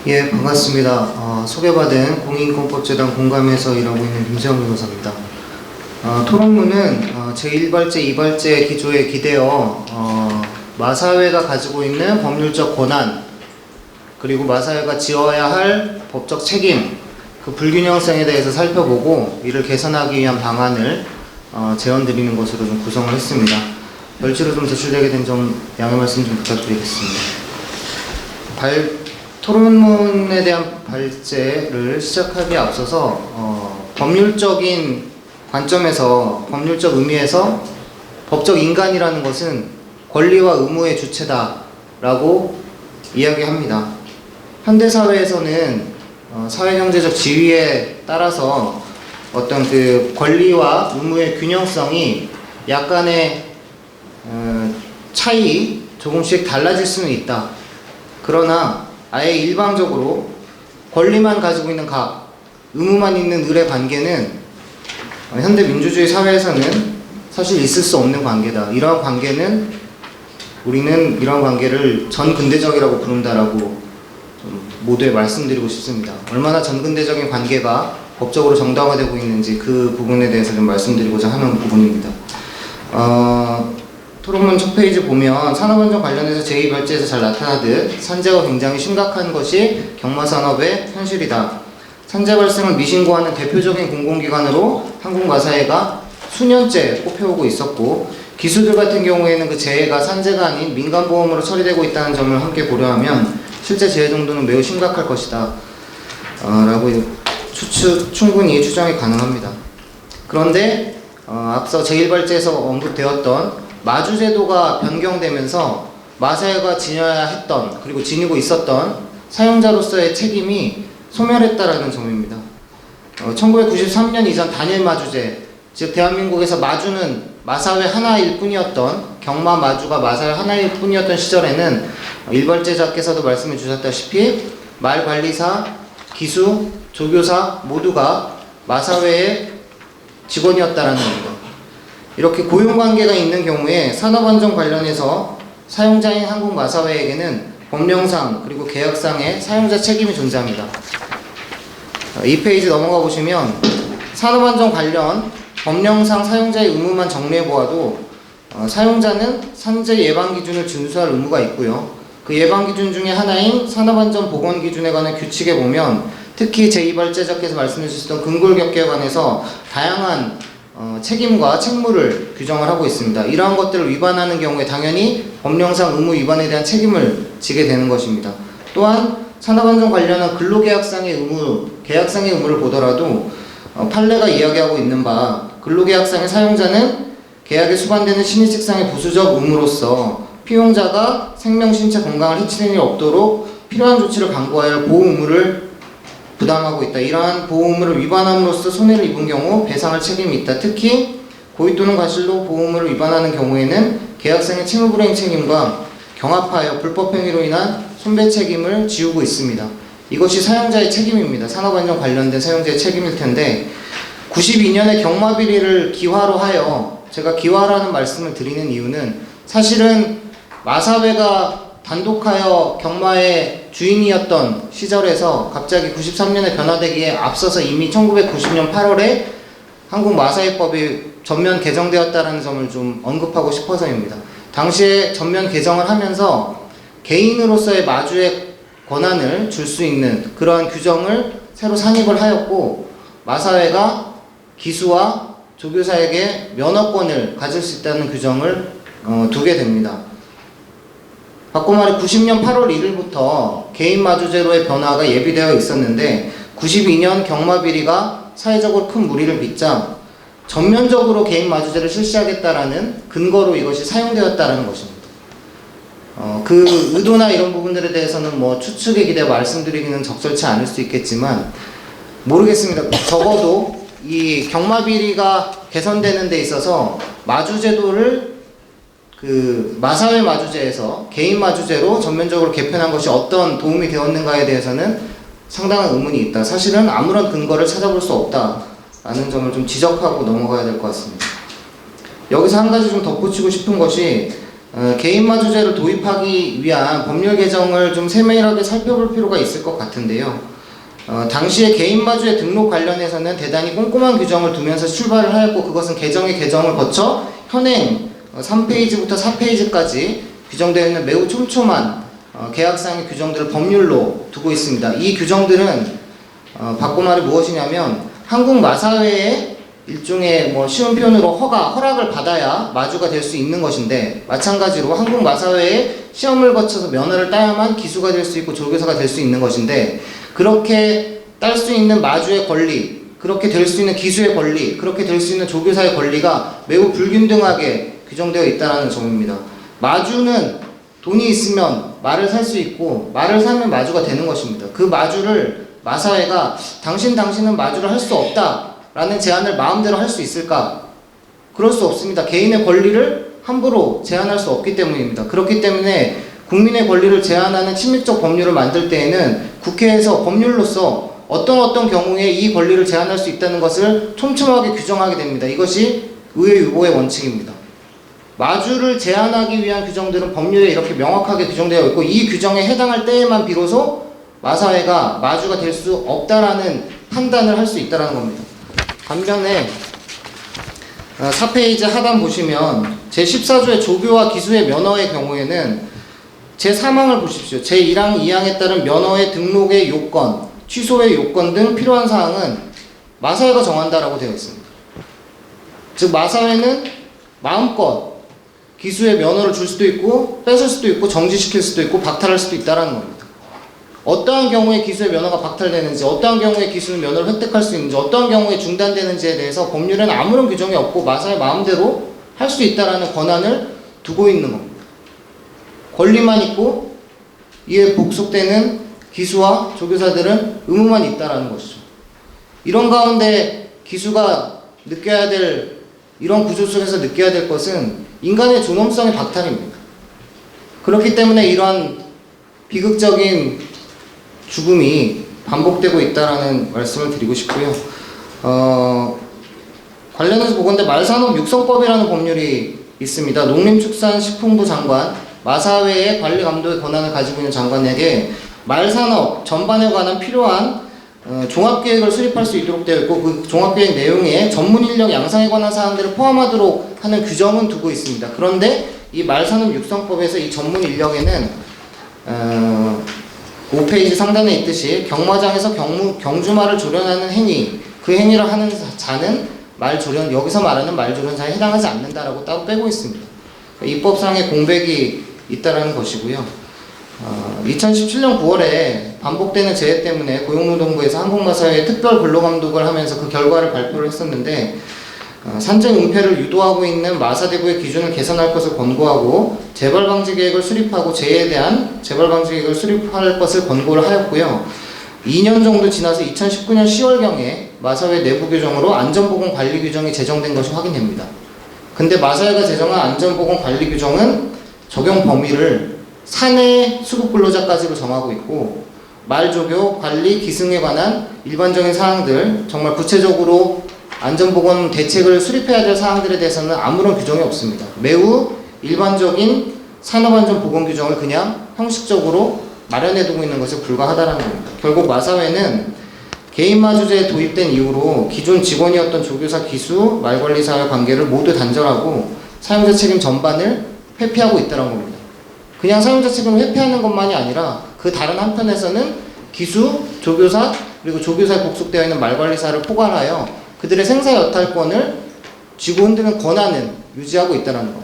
예, 반갑습니다. 소개받은 공인권법재단 공감에서 일하고 있는 김세영 변호사입니다. 토론문은 제1발제, 2발제 기조에 기대어 마사회가 가지고 있는 법률적 권한, 그리고 마사회가 지어야 할 법적 책임, 그 불균형성에 대해서 살펴보고 이를 개선하기 위한 방안을 제언드리는 것으로 좀 구성을 했습니다. 별지로 좀 제출되게 된 점 양해 말씀 좀 부탁드리겠습니다. 토론문에 대한 발제를 시작하기에 앞서서 법률적인 관점에서, 법률적 의미에서 법적 인간이라는 것은 권리와 의무의 주체다라고 이야기합니다. 현대사회에서는 사회경제적 지위에 따라서 어떤 그 권리와 의무의 균형성이 약간의 차이, 조금씩 달라질 수는 있다. 그러나 아예 일방적으로 권리만 가지고 있는 각, 의무만 있는 을의 관계는 현대 민주주의 사회에서는 사실 있을 수 없는 관계다. 이러한 관계는 우리는 이러한 관계를 전근대적이라고 부른다라고 좀 모두에 말씀드리고 싶습니다. 얼마나 전근대적인 관계가 법적으로 정당화되고 있는지 그 부분에 대해서 좀 말씀드리고자 하는 부분입니다. 토론문 첫 페이지 보면 산업안전 관련해서 제2발제에서 잘 나타나듯 산재가 굉장히 심각한 것이 경마산업의 현실이다. 산재 발생을 미신고하는 대표적인 공공기관으로 한국마사회가 수년째 꼽혀오고 있었고, 기수들 같은 경우에는 그 재해가 산재가 아닌 민간보험으로 처리되고 있다는 점을 함께 고려하면 실제 재해 정도는 매우 심각할 것이다 라고 충분히 추정이 가능합니다. 그런데 앞서 제1발제에서 언급되었던 마주제도가 변경되면서 마사회가 지녀야 했던, 그리고 지니고 있었던 사용자로서의 책임이 소멸했다라는 점입니다. 1993년 이전 단일 마주제, 즉 대한민국에서 마주는 마사회 하나일 뿐이었던, 경마 마주가 마사회 하나일 뿐이었던 시절에는 일발제자께서도 말씀해 주셨다시피 말관리사, 기수, 조교사 모두가 마사회의 직원이었다라는 겁니다. 이렇게 고용관계가 있는 경우에 산업안전 관련해서 사용자인 한국마사회에게는 법령상 그리고 계약상의 사용자 책임이 존재합니다. 이 페이지 넘어가 보시면 산업안전 관련 법령상 사용자의 의무만 정리해 보아도 사용자는 산재 예방기준을 준수할 의무가 있고요. 그 예방기준 중에 하나인 산업안전보건기준에 관한 규칙에 보면 특히 제2발제자께서 말씀해 주셨던 근골격계에 관해서 다양한 책임과 책무를 규정을 하고 있습니다. 이러한 것들을 위반하는 경우에 당연히 법령상 의무 위반에 대한 책임을 지게 되는 것입니다. 또한 산업안전 관련한 근로계약상의 의무, 계약상의 의무를 보더라도 판례가 이야기하고 있는 바 근로계약상의 사용자는 계약에 수반되는 신의식상의 부수적 의무로서 피용자가 생명, 신체 건강을 해치는 일이 없도록 필요한 조치를 강구하여 할 보호 의무를 부담하고 있다. 이러한 보호 의무를 위반함으로써 손해를 입은 경우 배상할 책임이 있다. 특히 고의 또는 과실로 보호 의무를 위반하는 경우에는 계약상의 채무불이행 책임과 경합하여 불법행위로 인한 손배 책임을 지우고 있습니다. 이것이 사용자의 책임입니다. 산업안전 관련된 사용자의 책임일 텐데 92년에 경마비리를 기화로 하여, 제가 기화라는 말씀을 드리는 이유는 사실은 마사회가 단독하여 경마의 주인이었던 시절에서 갑자기 93년에 변화되기에 앞서서 이미 1990년 8월에 한국마사회법이 전면 개정되었다는 점을 좀 언급하고 싶어서입니다. 당시에 전면 개정을 하면서 개인으로서의 마주의 권한을 줄 수 있는 그러한 규정을 새로 산입을 하였고, 마사회가 기수와 조교사에게 면허권을 가질 수 있다는 규정을 두게 됩니다. 바꿔 말해 90년 8월 1일부터 개인 마주제로의 변화가 예비되어 있었는데 92년 경마비리가 사회적으로 큰 물의를 빚자 전면적으로 개인 마주제를 실시하겠다라는 근거로 이것이 사용되었다는 것입니다. 그 의도나 이런 부분들에 대해서는 뭐 추측에 기대어 말씀드리기는 적절치 않을 수 있겠지만 모르겠습니다. 적어도 이 경마비리가 개선되는 데 있어서 마주제도를 마사회 마주제에서 개인 마주제로 전면적으로 개편한 것이 어떤 도움이 되었는가에 대해서는 상당한 의문이 있다. 사실은 아무런 근거를 찾아볼 수 없다라는 점을 좀 지적하고 넘어가야 될 것 같습니다. 여기서 한 가지 좀 덧붙이고 싶은 것이 개인마주제를 도입하기 위한 법률 개정을 좀 세밀하게 살펴볼 필요가 있을 것 같은데요. 당시에 개인마주의 등록 관련해서는 대단히 꼼꼼한 규정을 두면서 출발을 하였고, 그것은 개정의 개정을 거쳐 현행 3페이지부터 4페이지까지 규정되어 있는 매우 촘촘한 계약상의 규정들을 법률로 두고 있습니다. 이 규정들은 바꿔 말이 무엇이냐면, 한국 마사회의 일종의 쉬운 표현으로 허락을 받아야 마주가 될 수 있는 것인데, 마찬가지로 한국 마사회의 시험을 거쳐서 면허를 따야만 기수가 될 수 있고 조교사가 될 수 있는 것인데, 그렇게 딸 수 있는 마주의 권리, 그렇게 될 수 있는 기수의 권리, 그렇게 될 수 있는 조교사의 권리가 매우 불균등하게 규정되어 있다는 점입니다. 마주는 돈이 있으면 말을 살 수 있고, 말을 사면 마주가 되는 것입니다. 그 마주를 마사회가 당신은 마주를 할 수 없다 라는 제안을 마음대로 할 수 있을까? 그럴 수 없습니다. 개인의 권리를 함부로 제한할 수 없기 때문입니다. 그렇기 때문에 국민의 권리를 제한하는 침입적 법률을 만들 때에는 국회에서 법률로서 어떤 경우에 이 권리를 제한할 수 있다는 것을 촘촘하게 규정하게 됩니다. 이것이 의회 유보의 원칙입니다. 마주를 제한하기 위한 규정들은 법률에 이렇게 명확하게 규정되어 있고, 이 규정에 해당할 때에만 비로소 마사회가 마주가 될 수 없다라는 판단을 할 수 있다는 겁니다. 반면에 4페이지 하단 보시면 제14조의 조교와 기수의 면허의 경우에는 제3항을 보십시오. 제1항, 2항에 따른 면허의 등록의 요건, 취소의 요건 등 필요한 사항은 마사회가 정한다라고 되어 있습니다. 즉 마사회는 마음껏 기수의 면허를 줄 수도 있고, 뺏을 수도 있고, 정지시킬 수도 있고, 박탈할 수도 있다는 겁니다. 어떠한 경우에 기수의 면허가 박탈되는지, 어떠한 경우에 기수는 면허를 획득할 수 있는지, 어떠한 경우에 중단되는지에 대해서 법률에는 아무런 규정이 없고 마사회 마음대로 할 수 있다라는 권한을 두고 있는 겁니다. 권리만 있고 이에 복속되는 기수와 조교사들은 의무만 있다라는 것이죠. 이런 가운데 기수가 느껴야 될, 이런 구조 속에서 느껴야 될 것은 인간의 존엄성의 박탈입니다. 그렇기 때문에 이러한 비극적인 죽음이 반복되고 있다라는 말씀을 드리고 싶고요. 관련해서 보건대 말산업육성법이라는 법률이 있습니다. 농림축산식품부 장관, 마사회의 관리 감독의 권한을 가지고 있는 장관에게 말산업 전반에 관한 필요한 종합계획을 수립할 수 있도록 되어 있고, 그 종합계획 내용에 전문인력 양성에 관한 사항들을 포함하도록 하는 규정은 두고 있습니다. 그런데 이 말산업육성법에서 이 전문인력에는 5페이지 상단에 있듯이 경마장에서 경주말을 조련하는 행위, 그 행위를 하는 자는 말조련, 여기서 말하는 말조련사에 해당하지 않는다라고 따로 빼고 있습니다. 입법상의 공백이 있다라는 것이고요. 2017년 9월에 반복되는 재해 때문에 고용노동부에서 한국마사회에 특별 근로감독을 하면서 그 결과를 발표를 했었는데, 산재 은폐를 유도하고 있는 마사대부의 기준을 개선할 것을 권고하고 재발방지 계획을 수립하고 재해에 대한 재발방지 계획을 수립할 것을 권고를 하였고요. 2년 정도 지나서 2019년 10월경에 마사회 내부 규정으로 안전보건 관리 규정이 제정된 것이 확인됩니다. 근데 마사회가 제정한 안전보건 관리 규정은 적용 범위를 사내 수급 근로자까지로 정하고 있고, 말조교, 관리, 기승에 관한 일반적인 사항들, 정말 구체적으로 안전보건 대책을 수립해야 될 사항들에 대해서는 아무런 규정이 없습니다. 매우 일반적인 산업안전보건 규정을 그냥 형식적으로 마련해두고 있는 것에 불과하다는 겁니다. 결국 마사회는 개인마주제에 도입된 이후로 기존 직원이었던 조교사, 기수, 말관리사의 관계를 모두 단절하고 사용자 책임 전반을 회피하고 있다는 겁니다. 그냥 사용자 책임을 회피하는 것만이 아니라 그 다른 한편에서는 기수, 조교사, 그리고 조교사에 복속되어 있는 말관리사를 포괄하여 그들의 생사 여탈권을 쥐고 흔드는 권한은 유지하고 있다는 겁니다.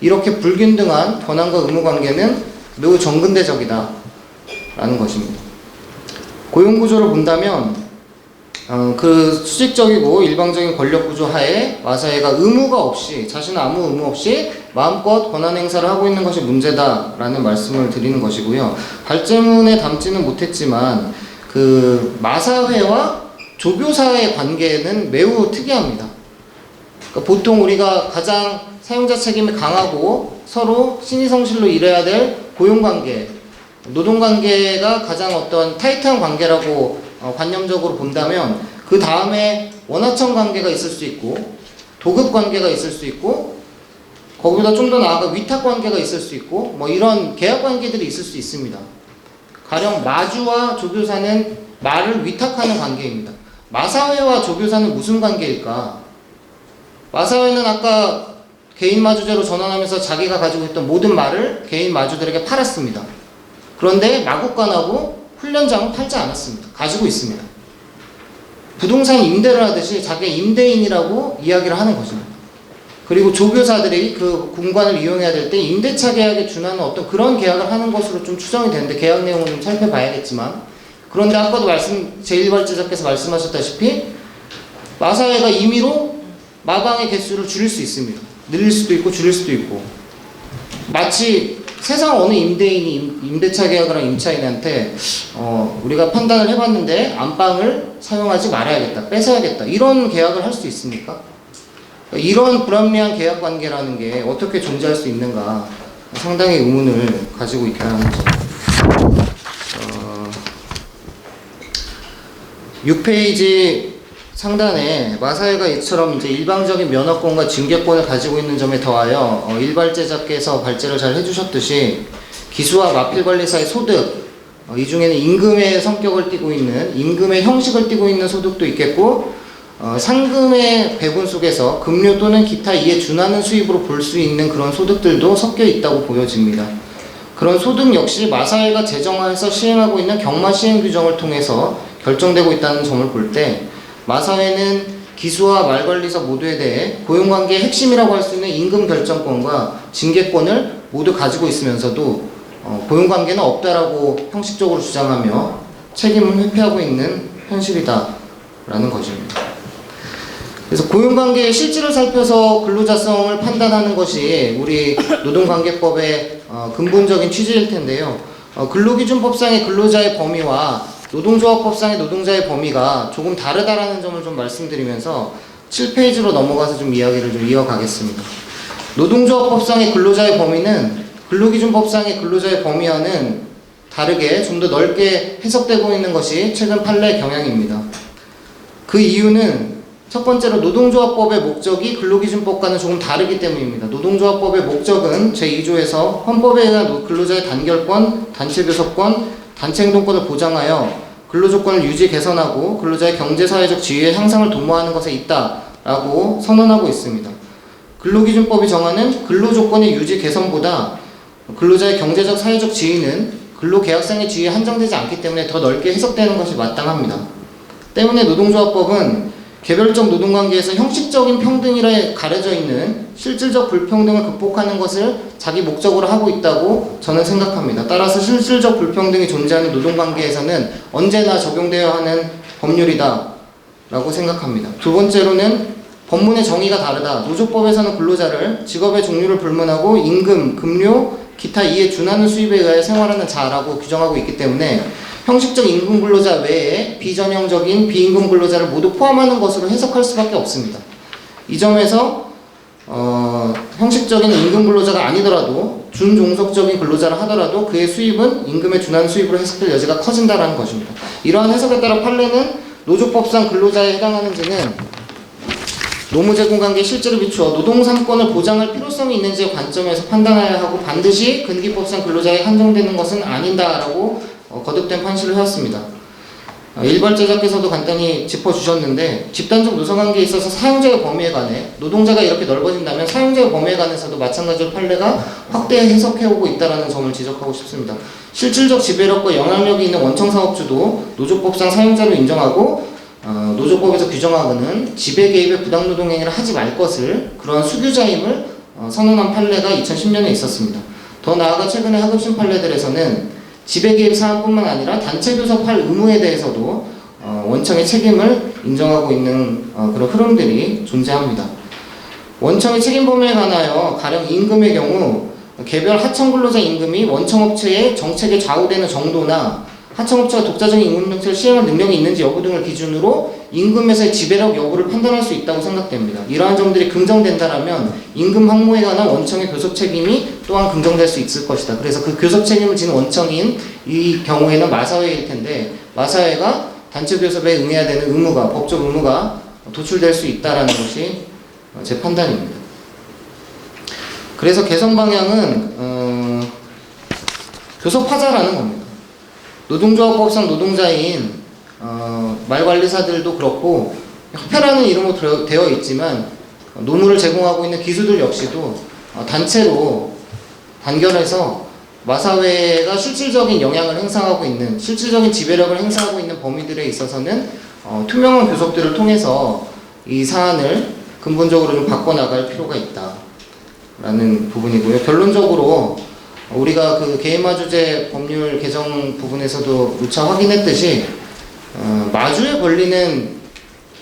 이렇게 불균등한 권한과 의무 관계는 매우 정근대적이다 라는 것입니다. 고용구조를 본다면 그 수직적이고 일방적인 권력구조 하에 마사회가 의무가 없이, 자신은 아무 의무 없이 마음껏 권한 행사를 하고 있는 것이 문제다라는 말씀을 드리는 것이고요. 발제문에 담지는 못했지만 그 마사회와 조교사의 관계는 매우 특이합니다. 그러니까 보통 우리가 가장 사용자 책임이 강하고 서로 신의성실로 일해야 될 고용관계, 노동관계가 가장 어떤 타이트한 관계라고 관념적으로 본다면, 그 다음에 원하청 관계가 있을 수 있고 도급 관계가 있을 수 있고 거기보다 좀 더 나아가 위탁 관계가 있을 수 있고 뭐 이런 계약 관계들이 있을 수 있습니다. 가령 마주와 조교사는 말을 위탁하는 관계입니다. 마사회와 조교사는 무슨 관계일까? 마사회는 아까 개인 마주제로 전환하면서 자기가 가지고 있던 모든 말을 개인 마주들에게 팔았습니다. 그런데 마국간하고 훈련장은 팔지 않았습니다. 가지고 있습니다. 부동산 임대를 하듯이 자기가 임대인이라고 이야기를 하는 것입니다. 그리고 조교사들이 그 공간을 이용해야 될 때 임대차 계약에 준하는 어떤 그런 계약을 하는 것으로 좀 추정이 되는데 계약 내용은 좀 살펴봐야겠지만, 그런데 아까도 제1발제자께서 말씀하셨다시피 마사회가 임의로 마방의 개수를 줄일 수 있습니다. 늘릴 수도 있고 줄일 수도 있고, 마치 세상 어느 임대인이 임대차 계약을 한 임차인한테 우리가 판단을 해봤는데 안방을 사용하지 말아야겠다, 뺏어야겠다, 이런 계약을 할 수 있습니까? 이런 불합리한 계약 관계라는 게 어떻게 존재할 수 있는가 상당히 의문을 가지고 있다는 거죠. 6페이지 상단에 마사회가 이처럼 이제 일방적인 면허권과 징계권을 가지고 있는 점에 더하여 일발제자께서 발제를 잘 해주셨듯이 기수와 마필관리사의 소득, 이 중에는 임금의 성격을 띠고 있는, 임금의 형식을 띠고 있는 소득도 있겠고, 상금의 배분 속에서 급료 또는 기타 이에 준하는 수입으로 볼 수 있는 그런 소득들도 섞여 있다고 보여집니다. 그런 소득 역시 마사회가 제정하에서 시행하고 있는 경마 시행 규정을 통해서 결정되고 있다는 점을 볼 때, 마사회는 기수와 말관리사 모두에 대해 고용관계의 핵심이라고 할 수 있는 임금 결정권과 징계권을 모두 가지고 있으면서도 고용관계는 없다라고 형식적으로 주장하며 책임을 회피하고 있는 현실이다라는 것입니다. 그래서 고용관계의 실질을 살펴서 근로자성을 판단하는 것이 우리 노동관계법의 근본적인 취지일 텐데요. 근로기준법상의 근로자의 범위와 노동조합법상의 노동자의 범위가 조금 다르다라는 점을 좀 말씀드리면서 7페이지로 넘어가서 좀 이야기를 좀 이어가겠습니다. 노동조합법상의 근로자의 범위는 근로기준법상의 근로자의 범위와는 다르게 좀 더 넓게 해석되고 있는 것이 최근 판례 경향입니다. 그 이유는 첫 번째로 노동조합법의 목적이 근로기준법과는 조금 다르기 때문입니다. 노동조합법의 목적은 제2조에서 헌법에 의한 근로자의 단결권, 단체교섭권, 단체행동권을 보장하여 근로조건을 유지 개선하고 근로자의 경제사회적 지위의 향상을 도모하는 것에 있다라고 선언하고 있습니다. 근로기준법이 정하는 근로조건의 유지 개선보다 근로자의 경제적 사회적 지위는 근로계약상의 지위에 한정되지 않기 때문에 더 넓게 해석되는 것이 마땅합니다. 때문에 노동조합법은 개별적 노동관계에서 형식적인 평등이라 가려져 있는 실질적 불평등을 극복하는 것을 자기 목적으로 하고 있다고 저는 생각합니다. 따라서 실질적 불평등이 존재하는 노동관계에서는 언제나 적용되어야 하는 법률이다 라고 생각합니다. 두 번째로는 법문의 정의가 다르다. 노조법에서는 근로자를 직업의 종류를 불문하고 임금, 급료, 기타 이에 준하는 수입에 의하여 생활하는 자라고 규정하고 있기 때문에 형식적 임금 근로자 외에 비전형적인 비임금 근로자를 모두 포함하는 것으로 해석할 수밖에 없습니다. 이 점에서 형식적인 임금 근로자가 아니더라도 준종속적인 근로자를 하더라도 그의 수입은 임금에 준하는 수입으로 해석될 여지가 커진다는 것입니다. 이러한 해석에 따라 판례는 노조법상 근로자에 해당하는지는 노무제공관계의 실제를 비추어 노동3권을 보장할 필요성이 있는지의 관점에서 판단해야 하고 반드시 근기법상 근로자에 한정되는 것은 아닌다라고 거듭된 판시를 해왔습니다. 일발제자께서도 간단히 짚어주셨는데 집단적 노사관계에 있어서 사용자의 범위에 관해 노동자가 이렇게 넓어진다면 사용자의 범위에 관해서도 마찬가지로 판례가 확대 해석해오고 있다는 점을 지적하고 싶습니다. 실질적 지배력과 영향력이 있는 원청사업주도 노조법상 사용자로 인정하고 노조법에서 규정하고는 지배 개입의 부당노동행위를 하지 말 것을 그러한 수규자임을 선언한 판례가 2010년에 있었습니다. 더 나아가 최근의 하급심 판례들에서는 지배 개입 사항뿐만 아니라 단체 교섭할 의무에 대해서도 원청의 책임을 인정하고 있는 그런 흐름들이 존재합니다. 원청의 책임 범위에 관하여 가령 임금의 경우 개별 하청 근로자 임금이 원청업체의 정책에 좌우되는 정도나 하청업체가 독자적인 임금 정책을 시행할 능력이 있는지 여부 등을 기준으로 임금에서의 지배력 여부를 판단할 수 있다고 생각됩니다. 이러한 점들이 긍정된다라면 임금 확보에 관한 원청의 교섭 책임이 또한 긍정될 수 있을 것이다. 그래서 그 교섭 책임을 지는 원청인 이 경우에는 마사회일 텐데 마사회가 단체 교섭에 응해야 되는 의무가 법적 의무가 도출될 수 있다라는 것이 제 판단입니다. 그래서 개선 방향은 교섭하자라는 겁니다. 노동조합법상 노동자인 말관리사들도 그렇고 협회라는 이름으로 되어 있지만 노무를 제공하고 있는 기수들 역시도 단체로 단결해서 마사회가 실질적인 영향을 행사하고 있는, 실질적인 지배력을 행사하고 있는 범위들에 있어서는 투명한 교섭들을 통해서 이 사안을 근본적으로 좀 바꿔나갈 필요가 있다라는 부분이고요. 결론적으로 우리가 그 개인마주제 법률 개정 부분에서도 누차 확인했듯이 마주의 권리는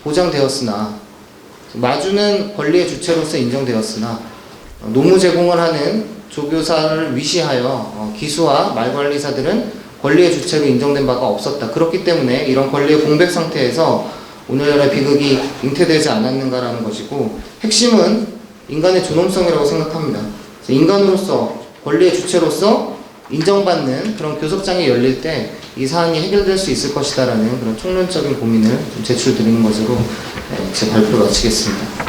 보장되었으나, 마주는 권리의 주체로서 인정되었으나 노무 제공을 하는 조교사를 위시하여 기수와 말관리사들은 권리의 주체로 인정된 바가 없었다. 그렇기 때문에 이런 권리의 공백 상태에서 오늘날의 비극이 잉태되지 않았는가라는 것이고, 핵심은 인간의 존엄성이라고 생각합니다. 인간으로서 권리의 주체로서 인정받는 그런 교섭장이 열릴 때 이 사안이 해결될 수 있을 것이다라는 그런 총론적인 고민을 좀 제출드리는 것으로 제 발표를 마치겠습니다.